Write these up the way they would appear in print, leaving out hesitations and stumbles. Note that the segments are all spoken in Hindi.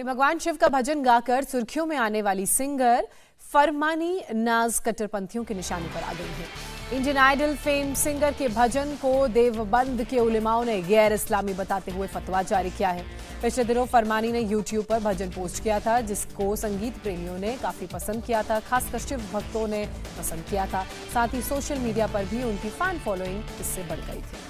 वहीं भगवान शिव का भजन गाकर सुर्खियों में आने वाली सिंगर फरमानी नाज कट्टरपंथियों की निशाने पर आ गई है। इंडियन आइडल फेम सिंगर के भजन को देवबंद के उलेमाओं ने गैर इस्लामी बताते हुए फतवा जारी किया है। पिछले दिनों फरमानी ने यूट्यूब पर भजन पोस्ट किया था, जिसको संगीत प्रेमियों ने काफी पसंद किया था। खासकर शिव भक्तों ने पसंद किया था। साथ ही सोशल मीडिया पर भी उनकी फैन फॉलोइंग इससे बढ़ गई थी।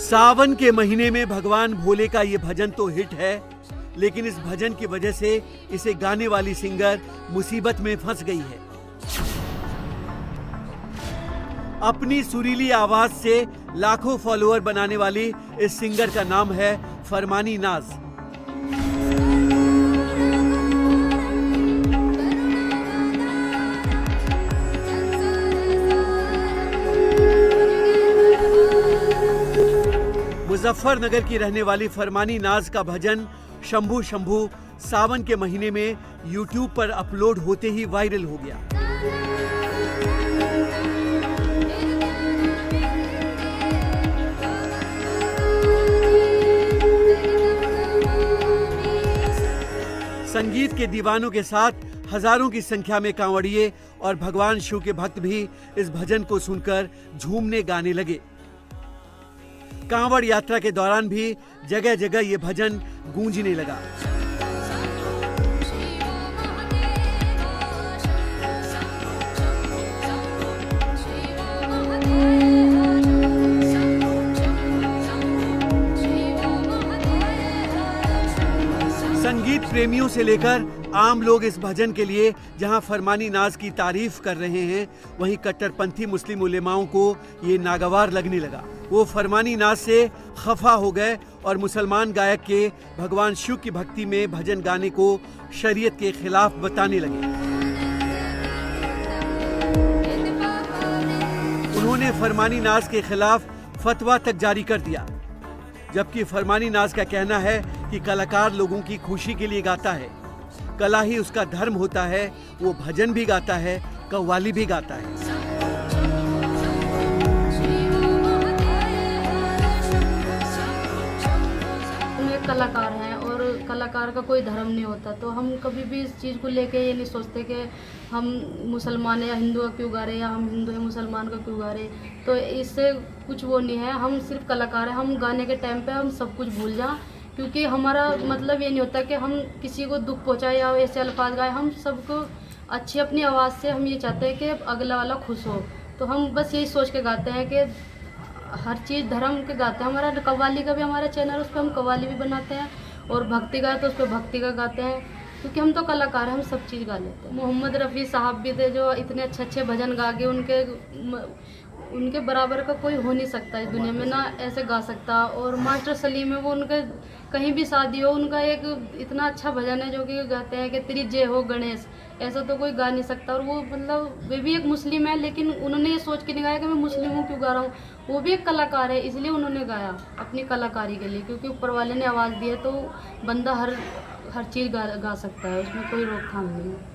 सावन के महीने में भगवान भोले का ये भजन तो हिट है, लेकिन इस भजन की वजह से इसे गाने वाली सिंगर मुसीबत में फंस गई है। अपनी सुरीली आवाज से लाखों फॉलोअर बनाने वाली इस सिंगर का नाम है फरमानी नाज। मुजफ्फरनगर की रहने वाली फरमानी नाज का भजन शंभू शंभू सावन के महीने में यूट्यूब पर अपलोड होते ही वायरल हो गया। संगीत के दीवानों के साथ हजारों की संख्या में कांवड़िए और भगवान शिव के भक्त भी इस भजन को सुनकर झूमने गाने लगे। कांवड़ यात्रा के दौरान भी जगह जगह ये भजन गूंजने लगा। संगीत प्रेमियों से लेकर आम लोग इस भजन के लिए जहां फरमानी नाज की तारीफ कर रहे हैं, वहीं कट्टरपंथी मुस्लिम उलेमाओं को ये नागवार लगने लगा। वो फरमानी नाज से खफा हो गए और मुसलमान गायक के भगवान शिव की भक्ति में भजन गाने को शरीयत के खिलाफ बताने लगे। उन्होंने फरमानी नाज के खिलाफ फतवा तक जारी कर दिया, जबकि फरमानी नाज का कहना है कि कलाकार लोगों की खुशी के लिए गाता है, कला ही उसका धर्म होता है। वो भजन भी गाता है, कव्वाली भी गाता है। कलाकार हैं और कलाकार का कोई धर्म नहीं होता, तो हम कभी भी इस चीज़ को लेके ये नहीं सोचते कि हम मुसलमान या हिंदू का क्यों गा रहे, या हम हिंदू या मुसलमान का क्यों गा रहे। तो इससे कुछ वो नहीं है, हम सिर्फ कलाकार हैं। हम गाने के टाइम पे हम सब कुछ भूल जाएं, क्योंकि हमारा मतलब ये नहीं होता कि हम किसी को दुख पहुँचाए या ऐसे अल्फाज गाए। हम सबको अच्छी अपनी आवाज़ से हम ये चाहते हैं कि अगला वाला खुश हो। तो हम बस यही सोच के गाते हैं कि हर चीज़ धर्म के गाते हैं। हमारा कव्वाली का भी हमारा चैनल, उस पर हम कव्वाली भी बनाते हैं, और भक्ति गाए तो उस पर भक्ति का गाते हैं, क्योंकि हम तो कलाकार हैं, हम सब चीज़ गा लेते हैं। मोहम्मद रफ़ी साहब भी थे जो इतने अच्छे भजन गा के उनके बराबर का कोई हो नहीं सकता इस दुनिया में, ना ऐसे गा सकता। और मास्टर सलीम है, वो उनके कहीं भी शादी हो, उनका एक इतना अच्छा भजन है जो कि गाते हैं कि तेरी जय हो गणेश। ऐसा तो कोई गा नहीं सकता। और वो मतलब वे भी एक मुस्लिम है, लेकिन उन्होंने ये सोच के नहीं गाया कि मैं मुस्लिम हूँ क्यों गा रहा हूँ। वो भी एक कलाकार है, इसलिए उन्होंने गाया अपनी कलाकारी के लिए, क्योंकि ऊपर वाले ने आवाज़ दी है तो बंदा हर चीज़ गा सकता है, उसमें कोई रोकथाम नहीं है।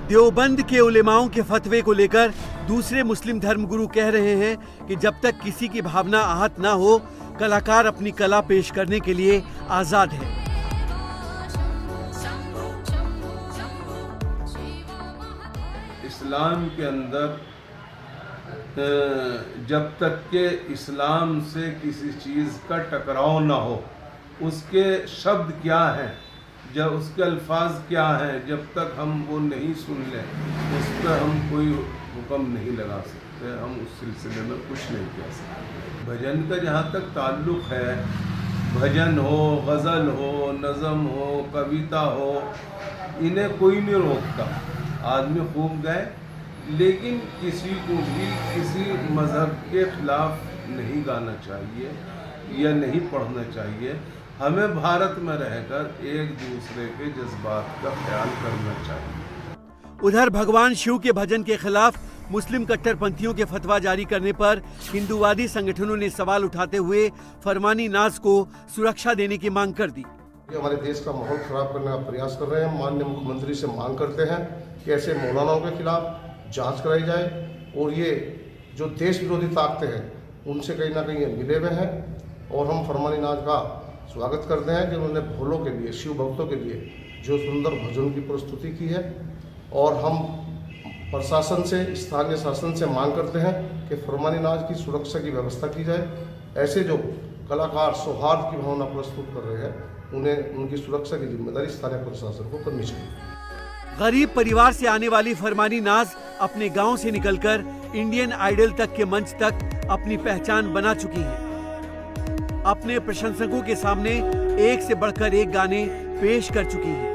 देवबंद के उलेमाओं के फतवे को लेकर दूसरे मुस्लिम धर्मगुरु कह रहे हैं कि जब तक किसी की भावना आहत ना हो, कलाकार अपनी कला पेश करने के लिए आजाद है। इस्लाम के अंदर जब तक के इस्लाम से किसी चीज़ का टकराव ना हो, उसके शब्द क्या हैं, जब उसके अल्फाज क्या हैं, जब तक हम वो नहीं सुन लें, उस पर हम कोई हुक्म नहीं लगा सकते, हम उस सिलसिले में कुछ नहीं कह सकते। भजन का जहाँ तक ताल्लुक़ है, भजन हो, गज़ल हो, नज़म हो, कविता हो, इन्हें कोई नहीं रोकता। आदमी खूब गाए, लेकिन किसी को भी किसी मज़हब के ख़िलाफ़ नहीं गाना चाहिए या नहीं पढ़ना चाहिए। हमें भारत में रहकर एक दूसरे के जज्बात का ख्याल करना चाहिए। उधर भगवान शिव के भजन के खिलाफ मुस्लिम कट्टरपंथियों के फतवा जारी करने पर हिंदूवादी संगठनों ने सवाल उठाते हुए फरमानी नाज को सुरक्षा देने की मांग कर दी। हमारे देश का माहौल खराब करने का प्रयास कर रहे हैं। माननीय मुख्यमंत्री से मांग करते हैं कि ऐसे मौलानाओं के खिलाफ, जांच कराई जाए और ये जो देश विरोधी ताकतें हैं उनसे कहीं ना कहीं ये मिले हुए हैं। और हम फरमानी नाज का स्वागत करते हैं कि उन्होंने भोलों के लिए, शिव भक्तों के लिए जो सुंदर भजन की प्रस्तुति की है। और हम प्रशासन से, स्थानीय शासन से मांग करते हैं कि फरमानी नाज की सुरक्षा की व्यवस्था की जाए। ऐसे जो कलाकार सौहार्द की भावना प्रस्तुत कर रहे हैं उन्हें उनकी सुरक्षा की जिम्मेदारी स्थानीय प्रशासन को करनी चाहिए। गरीब परिवार से आने वाली फरमानी नाज अपने गांव से निकलकर इंडियन आइडल तक के मंच तक अपनी पहचान बना चुकी है। अपने प्रशंसकों के सामने एक से बढ़कर एक गाने पेश कर चुकी है।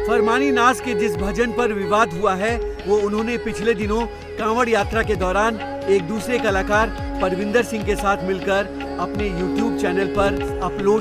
फरमानी नाज के जिस भजन पर विवाद हुआ है वो उन्होंने पिछले दिनों कांवड़ यात्रा के दौरान एक दूसरे कलाकार परविंदर सिंह के साथ मिलकर अपने YouTube चैनल पर अपलोड